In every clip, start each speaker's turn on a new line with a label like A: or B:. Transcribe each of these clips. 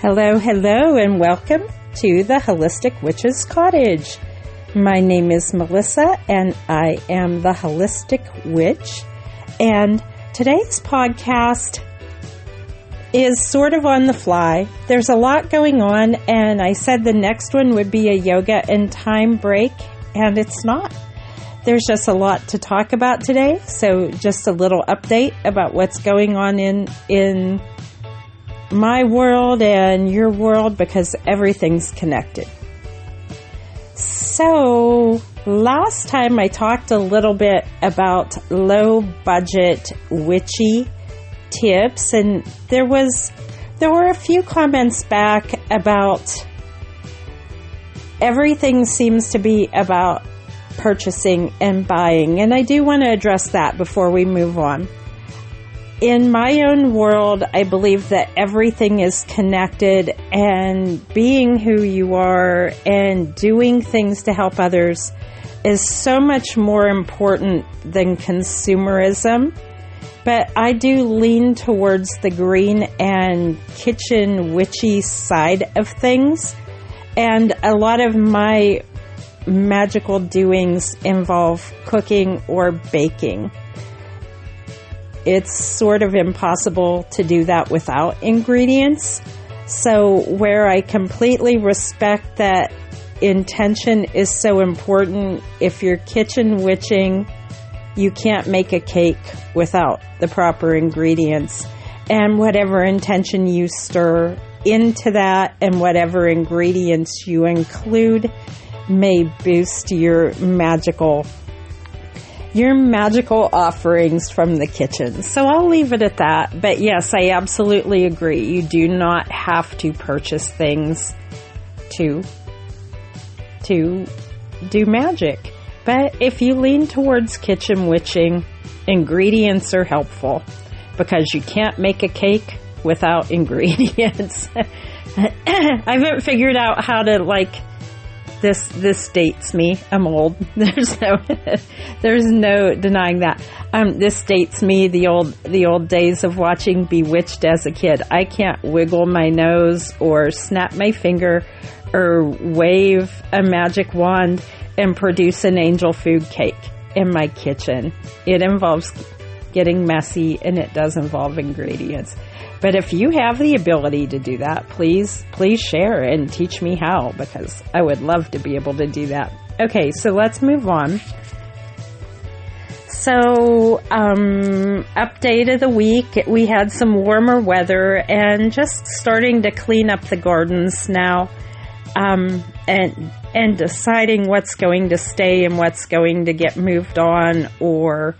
A: Hello, and welcome to the Holistic Witch's Cottage. My name is Melissa, and I am the Holistic Witch. And today's podcast is sort of on the fly. There's a lot going on, and I said the next one would be a yoga and time break, and it's not. There's just a lot to talk about today, so just a little update about what's going on in my world and your world, because everything's connected. So last time I talked a little bit about low budget witchy tips, and there were a few comments back about everything seems to be about purchasing and buying, and I do want to address that before we move on. In my own world, I believe that everything is connected, and being who you are and doing things to help others is so much more important than consumerism. But I do lean towards the green and kitchen witchy side of things, and a lot of my magical doings involve cooking or baking. It's sort of impossible to do that without ingredients. So where I completely respect that intention is so important, if you're kitchen witching, you can't make a cake without the proper ingredients. And whatever intention you stir into that and whatever ingredients you include may boost your magical offerings from the kitchen. So I'll leave it at that. But yes, I absolutely agree. You do not have to purchase things to do magic. But if you lean towards kitchen witching, ingredients are helpful, because you can't make a cake without ingredients. I haven't figured out how to This dates me. I'm old. There's no denying that. This dates me, the old days of watching Bewitched as a kid. I can't wiggle my nose or snap my finger or wave a magic wand and produce an angel food cake in my kitchen. It involves getting messy, and it does involve ingredients. But if you have the ability to do that, please share and teach me how, because I would love to be able to do that. Okay, so let's move on. So, update of the week, we had some warmer weather and just starting to clean up the gardens now, and deciding what's going to stay and what's going to get moved on or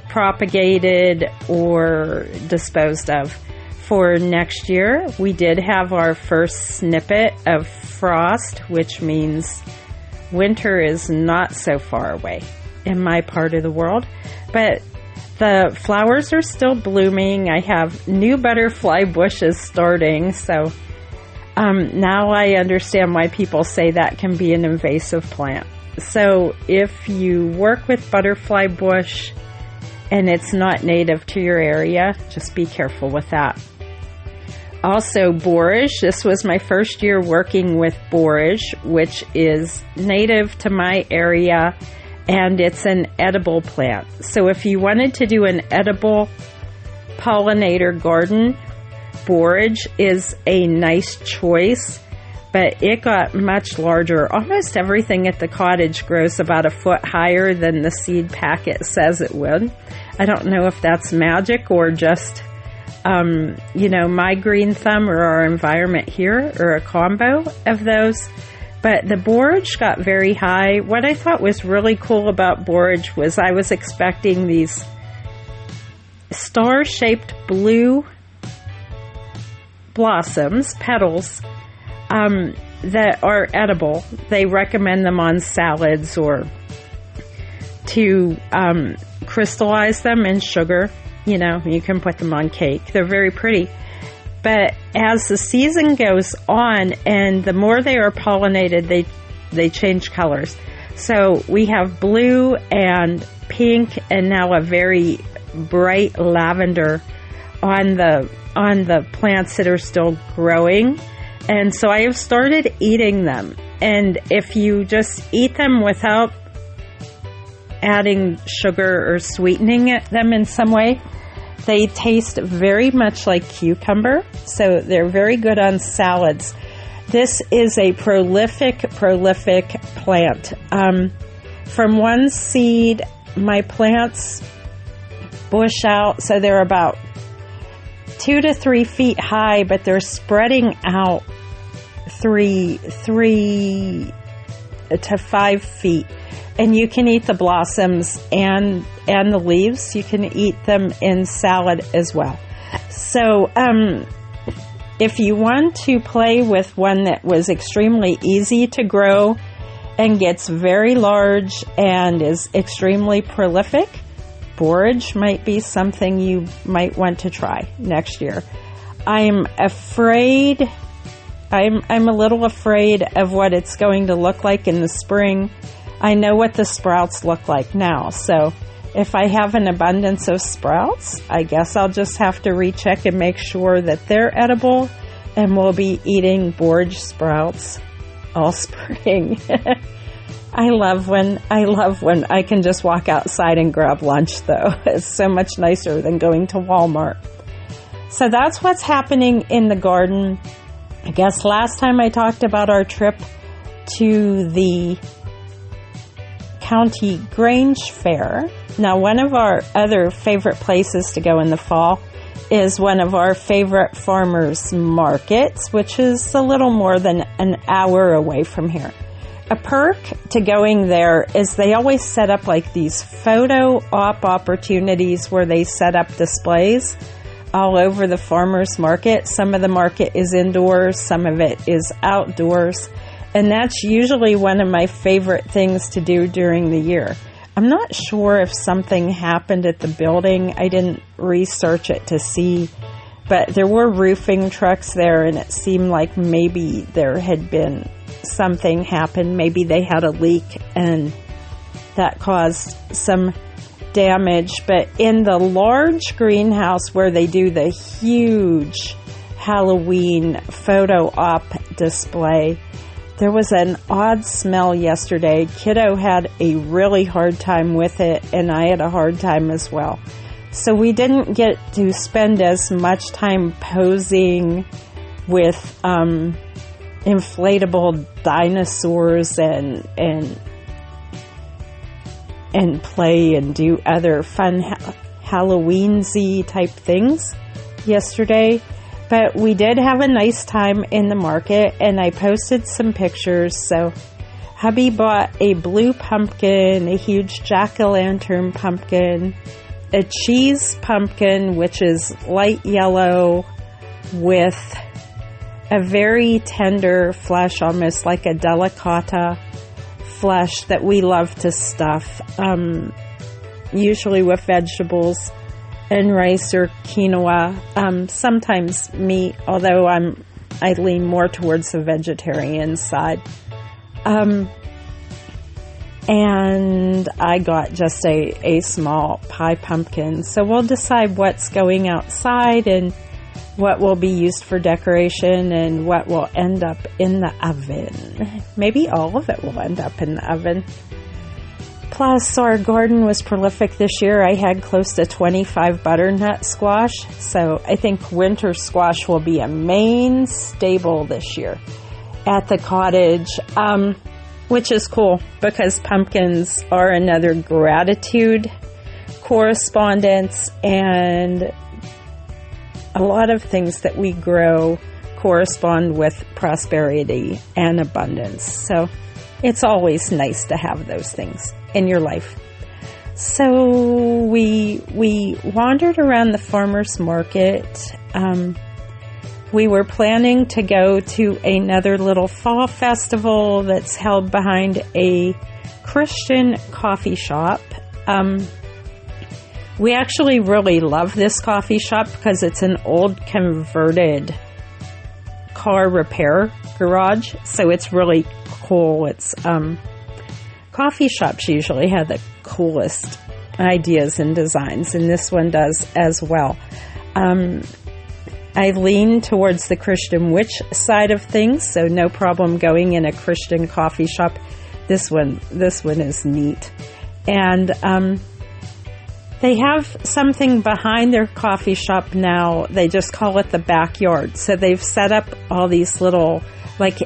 A: propagated or disposed of. For next year, we did have our first snippet of frost, which means winter is not so far away in my part of the world. But the flowers are still blooming. I have new butterfly bushes starting, so now I understand why people say that can be an invasive plant. So if you work with butterfly bush and it's not native to your area, just be careful with that. Also, borage. This was my first year working with borage, which is native to my area, and it's an edible plant. So if you wanted to do an edible pollinator garden, borage is a nice choice, but it got much larger. Almost everything at the cottage grows about a foot higher than the seed packet says it would. I don't know if that's magic or just my green thumb or our environment here, or a combo of those. But the borage got very high. What I thought was really cool about borage was I was expecting these star-shaped blue blossoms, petals, that are edible. They recommend them on salads or to crystallize them in sugar. You can put them on cake. They're very pretty. But as the season goes on and the more they are pollinated, they change colors. So we have blue and pink and now a very bright lavender on the plants that are still growing. And so I have started eating them. And if you just eat them without adding sugar or sweetening them in some way, they taste very much like cucumber. So they're very good on salads. This is a prolific plant. From one seed, my plants bush out, so they're about 2 to 3 feet high, but they're spreading out 3 to 5 feet. And you can eat the blossoms and the leaves. You can eat them in salad as well. So, if you want to play with one that was extremely easy to grow and gets very large and is extremely prolific, borage might be something you might want to try next year. I'm a little afraid of what it's going to look like in the spring. I know what the sprouts look like now, so if I have an abundance of sprouts, I guess I'll just have to recheck and make sure that they're edible, and we'll be eating borage sprouts all spring. I love when I can just walk outside and grab lunch, though. It's so much nicer than going to Walmart. So that's what's happening in the garden. I guess last time I talked about our trip to the County Grange Fair. Now, one of our other favorite places to go in the fall is one of our favorite farmers markets, which is a little more than an hour away from here. A perk to going there is they always set up like these photo op opportunities where they set up displays all over the farmers market. Some of the market is indoors, some of it is outdoors. And that's usually one of my favorite things to do during the year. I'm not sure if something happened at the building. I didn't research it to see. But there were roofing trucks there, and it seemed like maybe there had been something happen. Maybe they had a leak, and that caused some damage. But in the large greenhouse where they do the huge Halloween photo op display, there was an odd smell yesterday. Kiddo had a really hard time with it, and I had a hard time as well. So we didn't get to spend as much time posing with inflatable dinosaurs and play and do other fun Halloween-y type things yesterday. But we did have a nice time in the market, and I posted some pictures. So hubby bought a blue pumpkin, a huge jack-o'-lantern pumpkin, a cheese pumpkin, which is light yellow with a very tender flesh, almost like a delicata flesh that we love to stuff, usually with vegetables and rice or quinoa, sometimes meat, although I lean more towards the vegetarian side. And I got just a small pie pumpkin. So we'll decide what's going outside and what will be used for decoration and what will end up in the oven. Maybe all of it will end up in the oven. Plus, our garden was prolific this year. I had close to 25 butternut squash. So I think winter squash will be a main staple this year at the cottage. Which is cool because pumpkins are another gratitude correspondence, and a lot of things that we grow correspond with prosperity and abundance. So it's always nice to have those things in your life. So we wandered around the farmers market. We were planning to go to another little fall festival that's held behind a Christian coffee shop. We actually really love this coffee shop because it's an old converted car repair garage. So it's really cool. It's coffee shops usually have the coolest ideas and designs, and this one does as well. I lean towards the Christian Witch side of things, so no problem going in a Christian coffee shop. This one is neat. And they have something behind their coffee shop now. They just call it the backyard. So they've set up all these little, like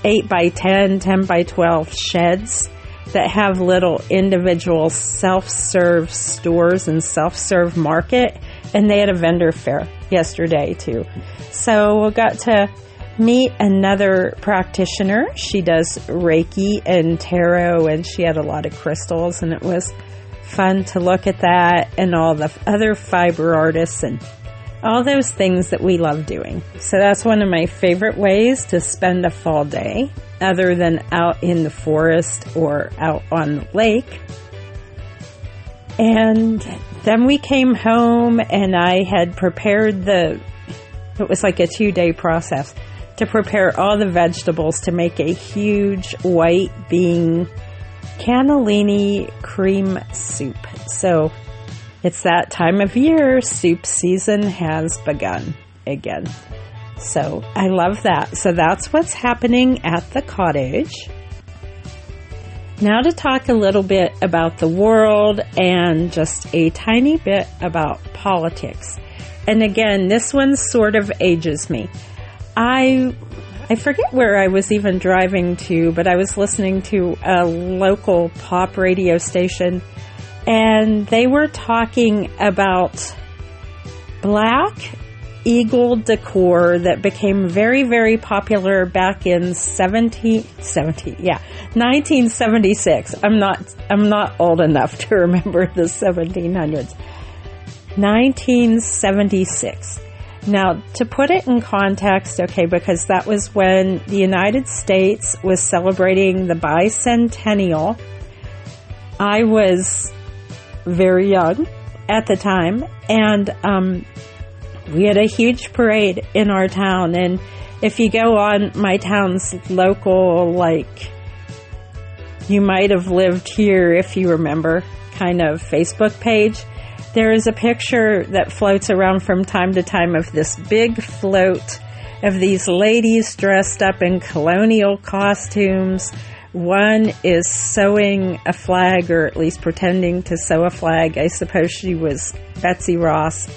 A: 8 by 10, 10 by 12 sheds that have little individual self-serve stores and self-serve market. And they had a vendor fair yesterday too. So we got to meet another practitioner. She does Reiki and tarot, and she had a lot of crystals, and it was fun to look at that and all the other fiber artists and all those things that we love doing. So that's one of my favorite ways to spend a fall day, other than out in the forest or out on the lake. And then we came home, and I had prepared it was like a 2-day process to prepare all the vegetables to make a huge white bean cannellini cream soup. So it's that time of year. Soup season has begun again. So I love that. So that's what's happening at the cottage. Now to talk a little bit about the world and just a tiny bit about politics. And again, this one sort of ages me. I forget where I was even driving to, but I was listening to a local pop radio station, and they were talking about black eagle decor that became very, very popular back in 1976. I'm not old enough to remember the 1700s. 1976. Now, to put it in context, okay, because that was when the United States was celebrating the bicentennial. I was very young at the time, and we had a huge parade in our town. And if you go on my town's local, like, you might have lived here if you remember, kind of Facebook page, there is a picture that floats around from time to time of this big float of these ladies dressed up in colonial costumes. One is sewing a flag, or at least pretending to sew a flag. I suppose she was Betsy Ross.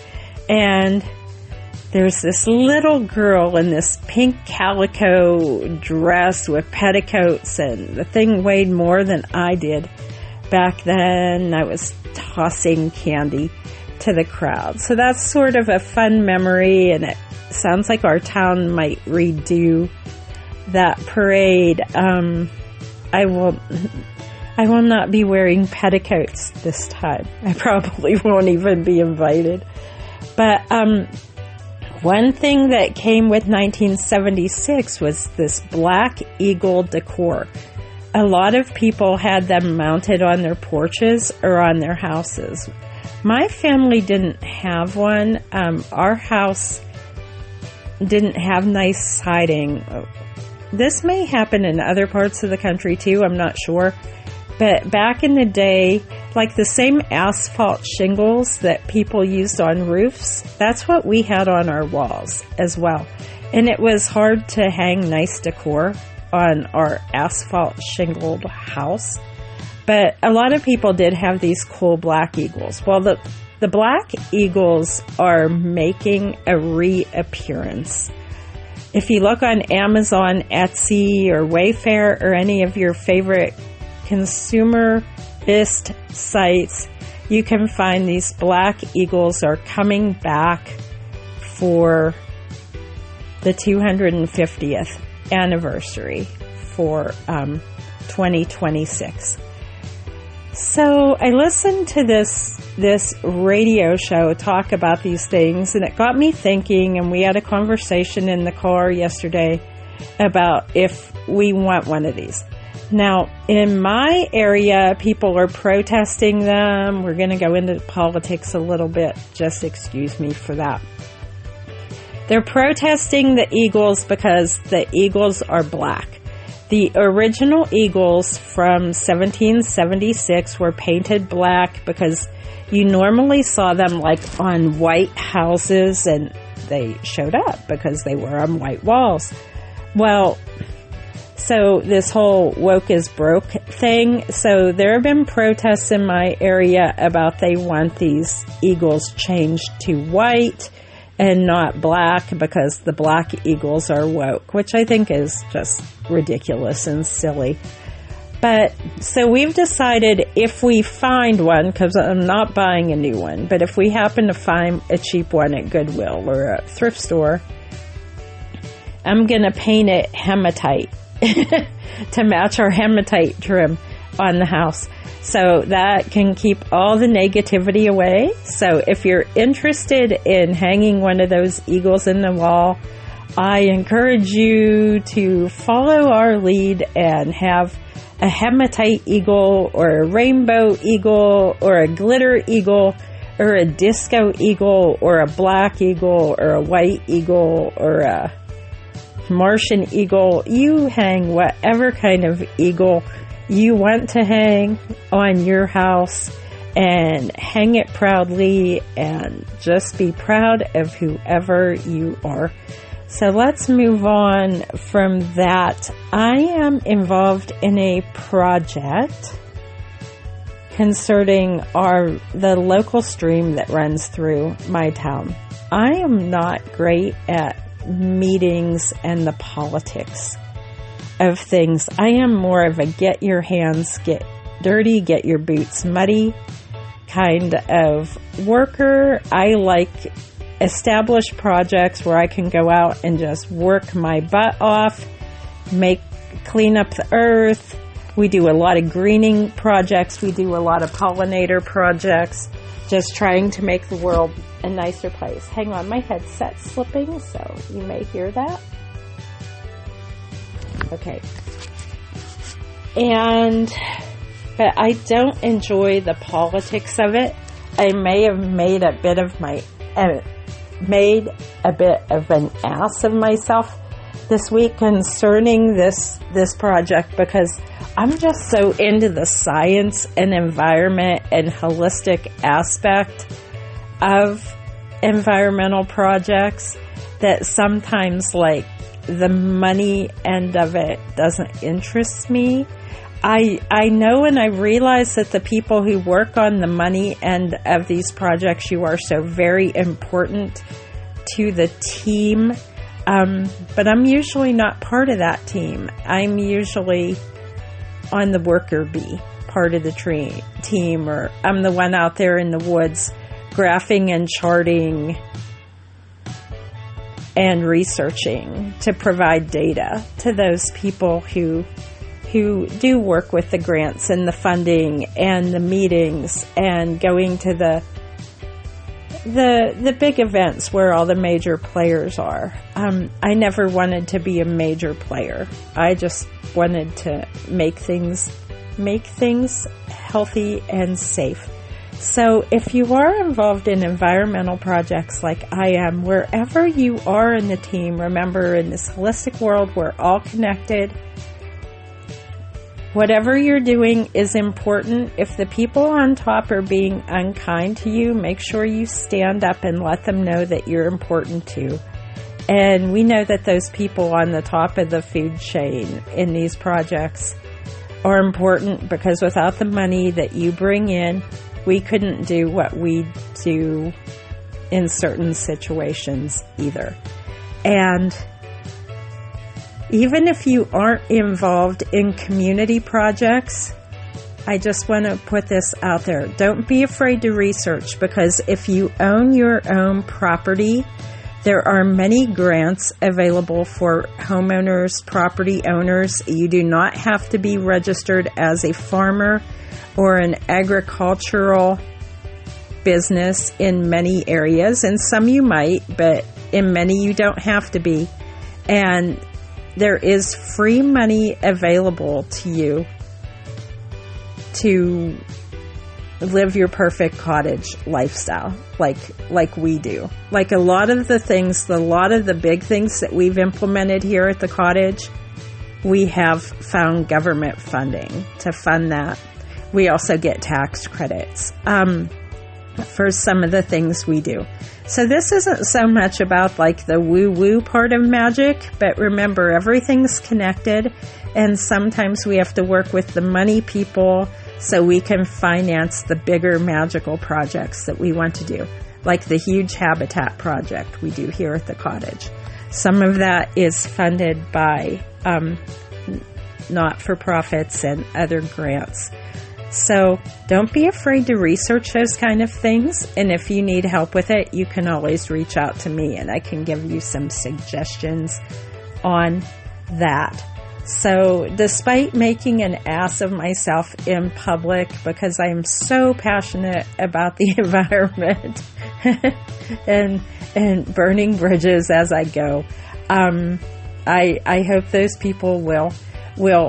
A: And there's this little girl in this pink calico dress with petticoats, and the thing weighed more than I did. Back then, I was tossing candy to the crowd. So that's sort of a fun memory, and it sounds like our town might redo that parade. I will not be wearing petticoats this time. I probably won't even be invited. But one thing that came with 1976 was this black eagle decor. A lot of people had them mounted on their porches or on their houses. My family didn't have one. Our house didn't have nice siding. This may happen in other parts of the country too, I'm not sure. But back in the day, like the same asphalt shingles that people used on roofs, that's what we had on our walls as well. And it was hard to hang nice decor on our asphalt shingled house. But a lot of people did have these cool black eagles. Well, the black eagles are making a reappearance. If you look on Amazon, Etsy, or Wayfair, or any of your favorite consumer-based sites, you can find these black eagles are coming back for the 250th anniversary for 2026. So I listened to this radio show talk about these things, and it got me thinking, and we had a conversation in the car yesterday about if we want one of these. Now, in my area, people are protesting them. We're going to go into politics a little bit. Just excuse me for that. They're protesting the eagles because the eagles are black. The original eagles from 1776 were painted black because you normally saw them like on white houses, and they showed up because they were on white walls. Well, so this whole woke is broke thing, so there have been protests in my area about they want these eagles changed to white and not black because the black eagles are woke, which I think is just ridiculous and silly. But so we've decided if we find one, because I'm not buying a new one, but if we happen to find a cheap one at Goodwill or a thrift store, I'm going to paint it hematite to match our hematite trim on the house. So that can keep all the negativity away. So if you're interested in hanging one of those eagles in the wall, I encourage you to follow our lead and have a hematite eagle or a rainbow eagle or a glitter eagle or a disco eagle or a black eagle or a white eagle or a Martian eagle. You hang whatever kind of eagle you want to hang on your house and hang it proudly and just be proud of whoever you are. So let's move on from that. I am involved in a project concerning the local stream that runs through my town. I am not great at meetings and the politics of things. I am more of a get your hands get dirty, get your boots muddy kind of worker. I like established projects where I can go out and just work my butt off, clean up the earth. We do a lot of greening projects. We do a lot of pollinator projects, just trying to make the world a nicer place. Hang on, my headset's slipping, so you may hear that. Okay. But I don't enjoy the politics of it. I may have made a bit of an ass of myself this week concerning this project because I'm just so into the science and environment and holistic aspect of environmental projects that sometimes like the money end of it doesn't interest me. I know and I realize that the people who work on the money end of these projects, you are so very important to the team. But I'm usually not part of that team. I'm usually on the worker bee part of the team, or I'm the one out there in the woods graphing and charting and researching to provide data to those people who do work with the grants and the funding and the meetings and going to the big events where all the major players are. I never wanted to be a major player. I just wanted to make things healthy and safe. So if you are involved in environmental projects like I am, wherever you are in the team, remember in this holistic world, we're all connected. Whatever you're doing is important. If the people on top are being unkind to you, make sure you stand up and let them know that you're important too. And we know that those people on the top of the food chain in these projects are important because without the money that you bring in, we couldn't do what we do in certain situations either. And even if you aren't involved in community projects, I just want to put this out there. Don't be afraid to research, because if you own your own property, there are many grants available for homeowners, property owners. You do not have to be registered as a farmer or an agricultural business in many areas. In some you might, but in many you don't have to be. And there is free money available to you to live your perfect cottage lifestyle like we do. Like a lot of the big things that we've implemented here at the cottage, we have found government funding to fund that. We also get tax credits. for some of the things we do. So this isn't so much about like the woo-woo part of magic, but remember, everything's connected, and sometimes we have to work with the money people so we can finance the bigger magical projects that we want to do, like the huge habitat project we do here at the cottage. Some of that is funded by not-for-profits and other grants. So don't be afraid to research those kind of things. And if you need help with it, you can always reach out to me and I can give you some suggestions on that. So despite making an ass of myself in public because I am so passionate about the environment and burning bridges as I go, I hope those people will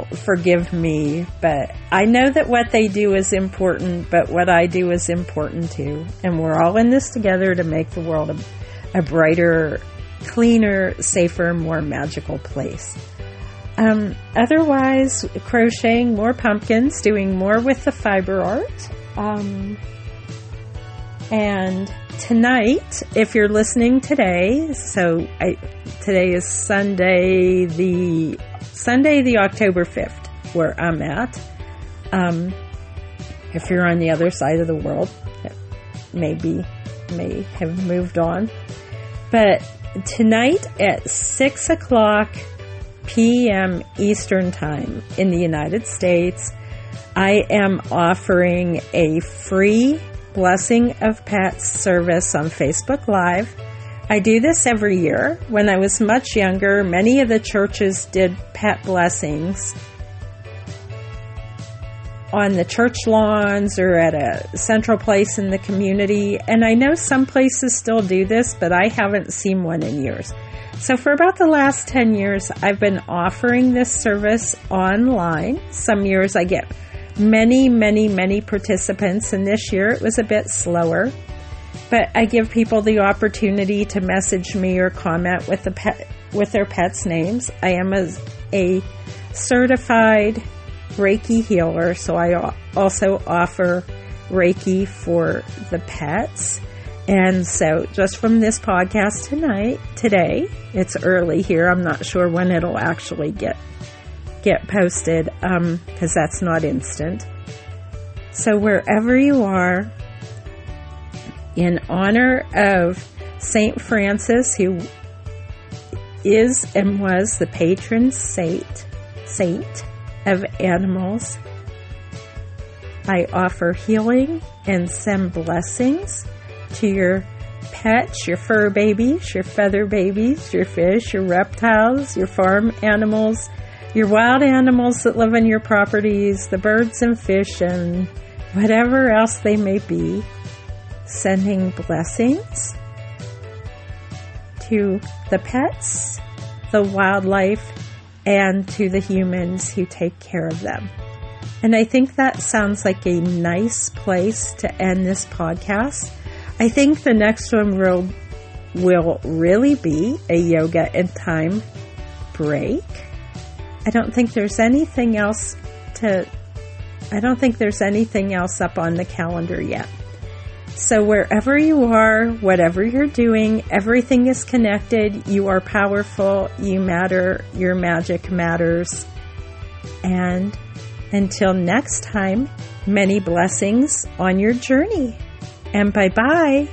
A: forgive me, but I know that what they do is important, but what I do is important too. And we're all in this together to make the world a brighter, cleaner, safer, more magical place. Otherwise, crocheting more pumpkins, doing more with the fiber art. And tonight, if you're listening today, today is Sunday the October 5th, where I'm at. If you're on the other side of the world, it may have moved on. But tonight at 6 o'clock p.m. Eastern Time in the United States, I am offering a free Blessing of Pets service on Facebook Live. I do this every year. When I was much younger, many of the churches did pet blessings on the church lawns or at a central place in the community. And I know some places still do this, but I haven't seen one in years. So for about the last 10 years, I've been offering this service online. Some years I get many participants, and this year it was a bit slower. But I give people the opportunity to message me or comment with their pets' names. I am a certified Reiki healer, so I also offer Reiki for the pets. And so just from this podcast today, it's early here. I'm not sure when it'll actually get posted, because that's not instant. So wherever you are, in honor of Saint Francis, who is and was the patron saint of animals, I offer healing and send blessings to your pets, your fur babies, your feather babies, your fish, your reptiles, your farm animals, your wild animals that live on your properties, the birds and fish, and whatever else they may be. Sending blessings to the pets, the wildlife, and to the humans who take care of them. And I think that sounds like a nice place to end this podcast. I think the next one will really be a yoga and time break. I don't think there's anything else up on the calendar yet. So wherever you are, whatever you're doing, everything is connected. You are powerful. You matter. Your magic matters. And until next time, many blessings on your journey. And bye-bye.